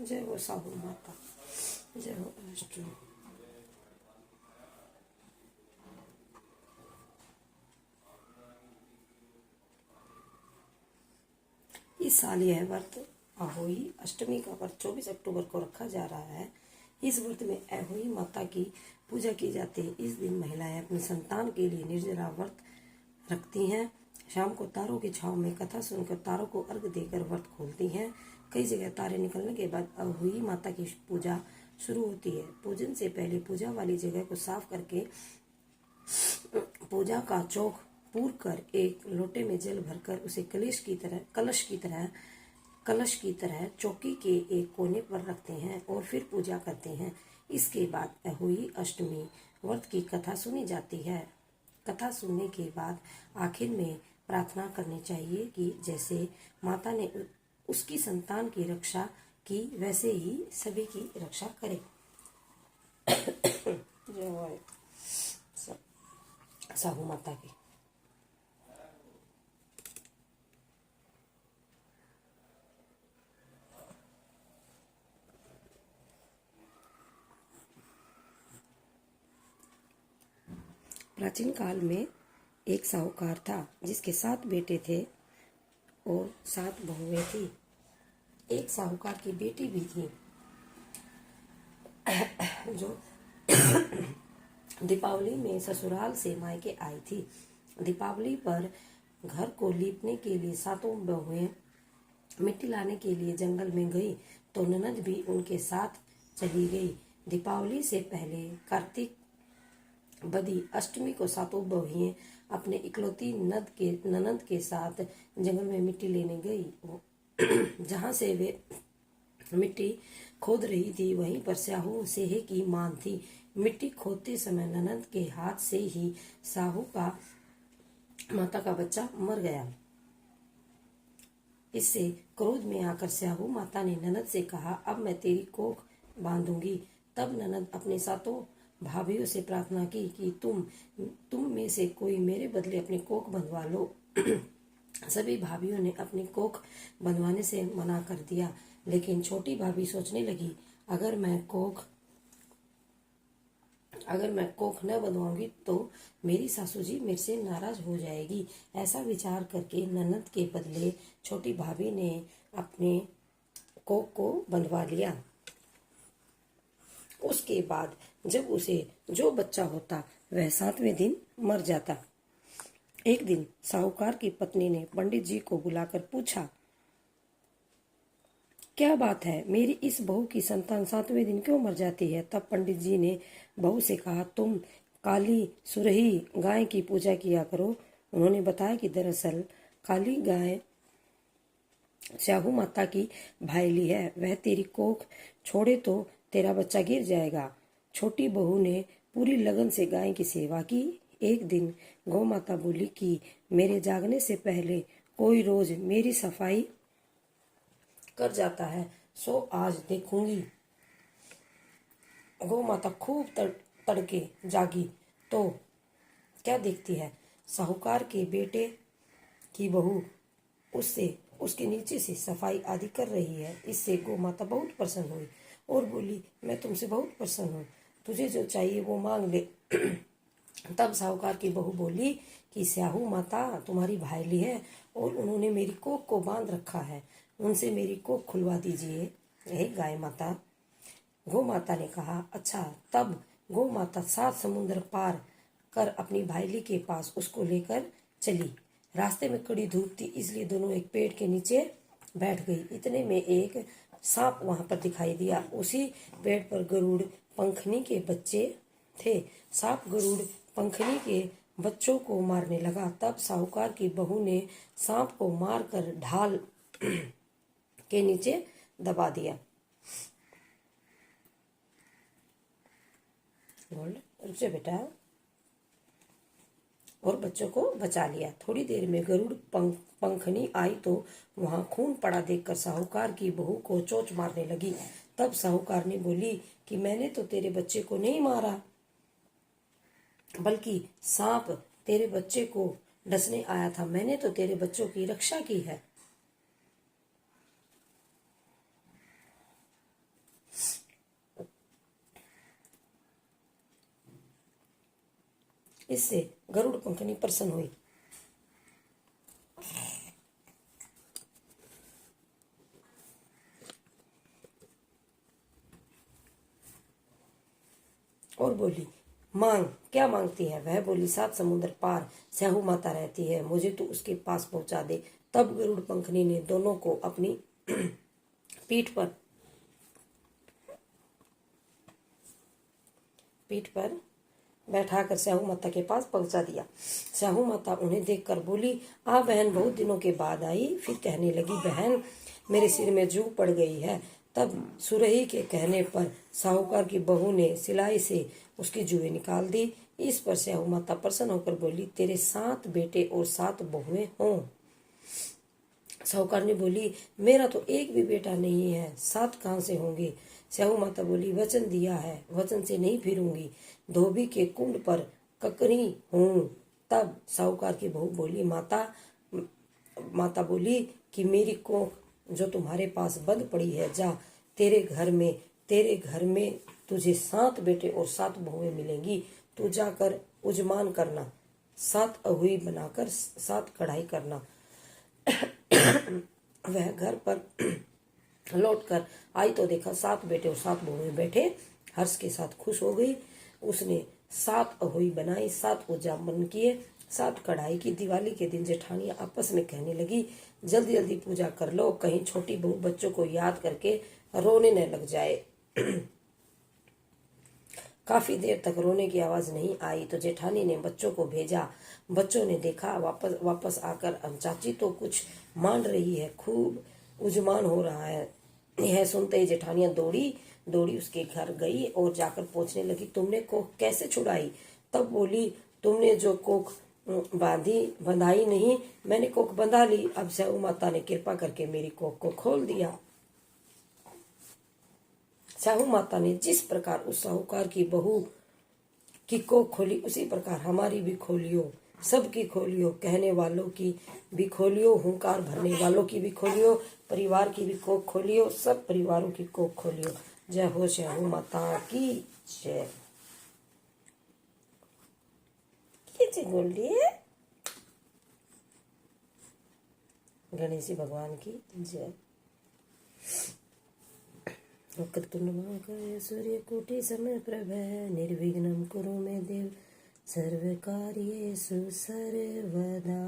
जय हो साहू माता, जय हो अष्टमी। इस साल यह व्रत अहोई अष्टमी का व्रत 24 अक्टूबर को रखा जा रहा है। इस व्रत में अहोई माता की पूजा की जाती है। इस दिन महिलाएं अपनी संतान के लिए निर्जला व्रत रखती हैं। शाम को तारों की छांव में कथा सुनकर तारों को अर्घ देकर व्रत खोलती हैं। कई जगह तारे निकलने के बाद अहोई माता की पूजा शुरू होती है। पूजन से पहले पूजा वाली जगह को साफ करके पूजा का चौक पूर कर एक लोटे में जल भरकर उसे कलश की तरह चौकी के एक कोने पर रखते हैं और फिर पूजा करते हैं। इसके बाद अहोई अष्टमी व्रत की कथा सुनी जाती है। कथा सुनने के बाद आखिर में प्रार्थना करनी चाहिए कि जैसे माता ने उसकी संतान की रक्षा की वैसे ही सभी की रक्षा करे। जय हो साहू माता की। प्राचीन काल में एक साहूकार था जिसके 7 बेटे थे और 7 बहुएं थी। एक साहूकार की बेटी भी थी जो दीपावली में ससुराल से मायके आई थी। दीपावली पर घर को लीपने के लिए 7 बहुएं मिट्टी लाने के लिए जंगल में गई तो ननद भी उनके साथ चली गई। दीपावली से पहले कार्तिक बदी अष्टमी को 7 बहुएं अपने इकलौती ननद के साथ जंगल में मिट्टी लेने गई। जहां से वे मिट्टी खोद रही थी वहीं पर साहू सेहे की मान थी। मिट्टी खोदते समय ननद के हाथ से ही साहू का माता का बच्चा मर गया। इससे क्रोध में आकर साहू माता ने ननद से कहा, अब मैं तेरी कोख बांधूंगी। तब ननद अपने 7 भाभियों से प्रार्थना की कि तुम में से कोई मेरे बदले अपनी कोख बंधवा लो। सभी भाभियों ने अपनी कोख बंधवाने से मना कर दिया, लेकिन छोटी भाभी सोचने लगी, अगर मैं कोख न बंधवाऊंगी तो मेरी सासू जी मेरे से नाराज हो जाएगी। ऐसा विचार करके ननद के बदले छोटी भाभी ने अपने कोख को बंधवा लिया। उसके बाद जब उसे जो बच्चा होता वह 7वें दिन मर जाता। एक दिन साहूकार की पत्नी ने पंडित जी को बुलाकर पूछा, क्या बात है, मेरी इस बहू की संतान 7वें दिन क्यों मर जाती है? तब पंडित जी ने बहू से कहा, तुम काली सुरही गाय की पूजा किया करो। उन्होंने बताया कि दरअसल काली गाय साहू माता की भाईली है, वह तेरी कोख छोड़े तो तेरा बच्चा गिर जाएगा। छोटी बहू ने पूरी लगन से गाय की सेवा की। एक दिन गौ माता बोली कि मेरे जागने से पहले कोई रोज मेरी सफाई कर जाता है, सो आज देखूंगी। गौ माता खूब तड़के जागी तो क्या देखती है, साहूकार के बेटे की बहू उसके नीचे से सफाई आदि कर रही है। इससे गौ माता बहुत प्रसन्न हुई और बोली, मैं तुमसे बहुत प्रसन्न हूँ, तुझे जो चाहिए वो मांग ले। तब साहूकार की बहू बोली कि साहू माता तुम्हारी भाईली है और उन्होंने मेरी कोख को बांध रखा है, उनसे मेरी कोख खुलवा दीजिए। हे गाय माता। गौ माता ने कहा, अच्छा। तब गौ माता 7 समुद्र पार कर अपनी भाईली के पास उसको लेकर चली। रास्ते में कड़ी धूप थी, इसलिए दोनों एक पेड़ के नीचे बैठ गई। इतने में एक सांप वहां पर दिखाई दिया। उसी पेड़ पर गरुड़ पंखनी के बच्चे थे। सांप गरुड़ पंखनी के बच्चों को मारने लगा। तब साहूकार की बहू ने सांप को मारकर ढाल के नीचे दबा दिया। रुक जा बेटा। और बच्चों को बचा लिया। थोड़ी देर में गरुड़ पंखनी आई तो वहां खून पड़ा देखकर साहूकार की बहू को चोंच मारने लगी। तब साहूकार ने बोली कि मैंने तो तेरे बच्चे को नहीं मारा, बल्कि सांप तेरे बच्चे को डसने आया था। मैंने तो तेरे बच्चों की रक्षा की है। इससे गरुड़ पंखनी प्रसन्न हुई और बोली, मांग, क्या मांगती है? वह बोली, 7 समुद्र पार स्याहू माता रहती है, मुझे तो उसके पास पहुंचा दे। तब गरुड़ पंखनी ने दोनों को अपनी पीठ पर बैठाकर स्याहू माता के पास पहुंचा दिया। स्याहू माता उन्हें देखकर बोली, आ बहन, बहुत दिनों के बाद आई। फिर कहने लगी, बहन, मेरे सिर में जू पड़ गई है। तब सुरही के कहने पर साहूकार की बहू ने सिलाई से उसकी जुएं निकाल दी। इस पर स्याहू माता प्रसन्न होकर बोली, तेरे 7 बेटे और 7 बहुएं हों। साहूकार ने बोली, मेरा तो एक भी बेटा नहीं है, 7 कहाँ से होंगे? स्याहू माता बोली, वचन दिया है, वचन से नहीं फिरूंगी। धोबी के कुंड पर ककरी हूँ। तब साहूकार की बहू बोली, माता बोली कि मेरी कोख जो तुम्हारे पास बंद पड़ी है, जा, तेरे घर में तुझे 7 बेटे और 7 बहुएं मिलेंगी। तू जाकर उजमान करना, 7 अहुई बनाकर 7 कढ़ाई करना। वह घर पर लौटकर आई तो देखा 7 बेटे और 7 बहुएं बैठे हर्ष के साथ खुश हो गई। उसने 7 अहोई बनाई, 7 उजामन किए, 7 कढ़ाई की। दिवाली के दिन जेठानियां आपस में कहने लगी, जल्दी जल्दी पूजा कर लो, कहीं छोटी बहू बच्चों को याद करके रोने न लग जाए। काफी देर तक रोने की आवाज नहीं आई तो जेठानी ने बच्चों को भेजा। बच्चों ने देखा, वापस आकर चाची तो कुछ मान रही है, खूब उजमान हो रहा है। यह सुनते ही जेठानियां दौड़ी उसके घर गई और जाकर पूछने लगी, तुमने कोख कैसे छुड़ाई? तब बोली, तुमने जो कोख बंधाई नहीं, मैंने कोख बंधा ली। अब स्याहू माता ने कृपा करके मेरी कोख को खोल दिया। स्याहू माता ने जिस प्रकार उस साहूकार की बहू की कोख खोली, उसी प्रकार हमारी भी खोलियो, सबकी खोलियो, कहने वालों की भी खोलियो, हुंकार भरने वालों की भी खोलियो, परिवार की भी कोख खोलियो, सब परिवारों की कोख खोलियो। जय हो स्याहू माता की जय। बोलिए, गणेश भगवान की जय। वक्रतुंडमहाकाय सूर्यकोटि समप्रभ निर्विघ्नं कुरु मे देव सर्वकार्येषु सर्वदा।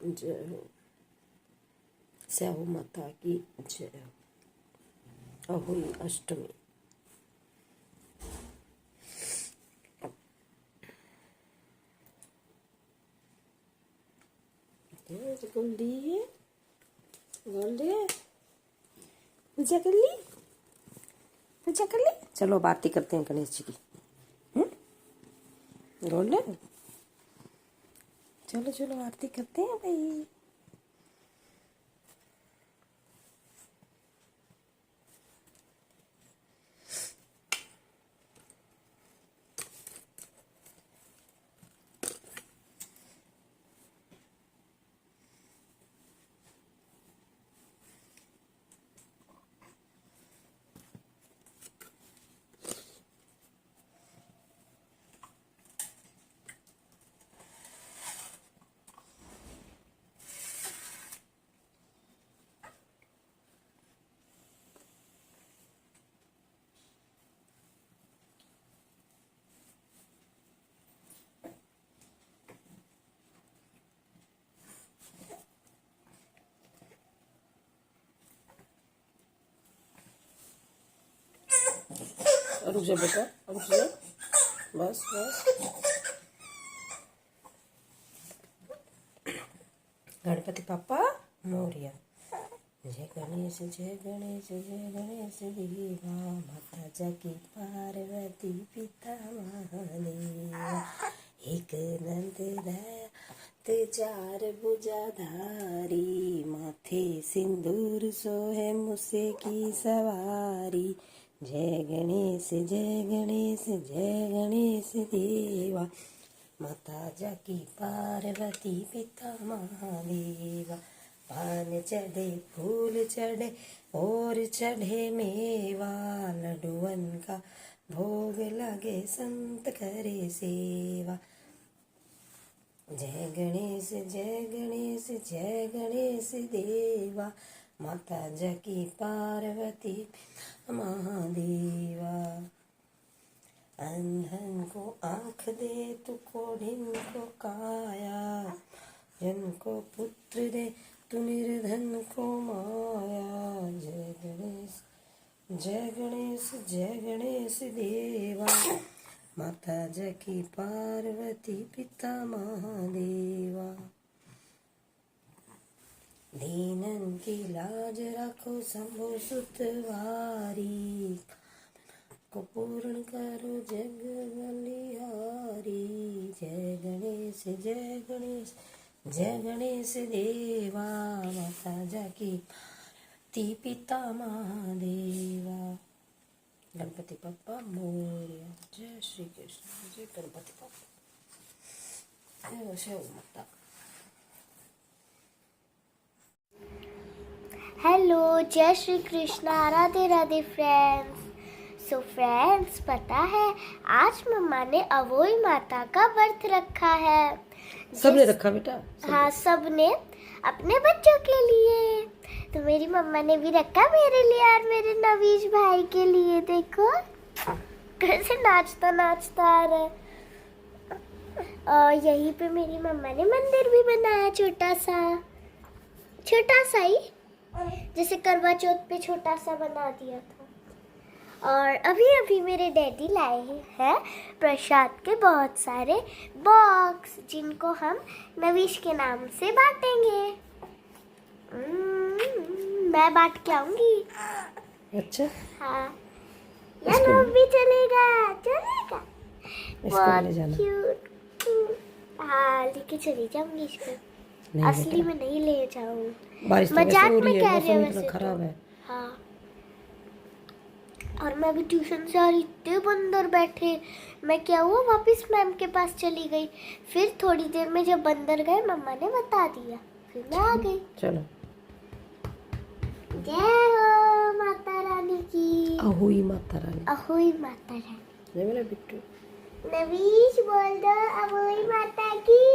जय हो स्याहू माता की जय। अहोई अष्टमी। गोल्डी पूजा कर ली, चलो अब आरती करते हैं गणेश जी की। गोल्डन, चलो आरती करते हैं भाई। रुक जा बेटा, रुक जा, बस। गणपति पापा मोरिया। जय गणेश जय गणेश जय गणेश देवा, माता जाकी पार्वती पिता महादेवा। एक नंद दयात चार भुजाधारी, माथे सिंदूर सोहे मुसे की सवारी। जय गणेश जय गणेश जय गणेश देवा, माता जाकी पार्वती पिता महादेवा। पान चढ़े फूल चढ़े और चढ़े मेवा, लड्डुअन का भोग लगे संत करे सेवा। जय गणेश जय गणेश जय गणेश देवा, माता जाकी पार्वती महादेवा। अंधन को आँख दे तू कोढ़िन को काया, जन को पुत्र दे तू निर्धन को माया। जय गणेश जय गणेश जय गणेश देवा, माता जाकी पार्वती पिता महादेवा। दीनन की लाज रखो शंभो सुतवारी, को पूर्ण करो जग बलिहारी। जय गणेश जय गणेश जय गणेश देवा, माता जाकी पार्वती पिता महादेवा। गणपति बप्पा मोरया। जय श्री कृष्ण जय गणपति बप्पा। जय शिव माता। हेलो, जय Shri Krishna, Radhe Radhe friends. So friends, पता है आज मम्मा ने अवोई माता का व्रत रखा है। सबने रखा बेटा? हाँ, सबने अपने बच्चों के लिए। तो मेरी मम्मा ने भी रखा मेरे लिए और मेरे नवीश भाई के लिए। देखो कैसे नाचता नाचता आ रहा है। और यहीं पे मेरी मम्मा ने मंदिर भी बनाया, छोटा सा ही, जैसे करवा चौथ पे छोटा सा बना दिया था। और अभी अभी मेरे डैडी लाए हैं प्रसाद के बहुत सारे बॉक्स, जिनको हम नवीश के नाम से बांटेंगे। मैं बांट के आऊंगी। अच्छा हाँ, या लोग भी चलेगा। इसको ले जाना। क्यूट। हाँ, लेके चली जाऊंगी इसको। असली में नहीं ले जाऊँ, बारिश मजाक में कह रही हूँ। वैसे खराब है। हाँ, और मैं अभी ट्यूशन से आ रही, इतने बंदर बैठे। मैं क्या हुआ, वापस मैम के पास चली गई। फिर थोड़ी देर में जब बंदर गए, मम्मा ने बता दिया, फिर मैं आ गई। चलो। जय हो माता रानी की। अहोई माता रानी। अहोई माता रानी। ये मेरा बिट्टू। नवीश बोल दो, अहोई माता की।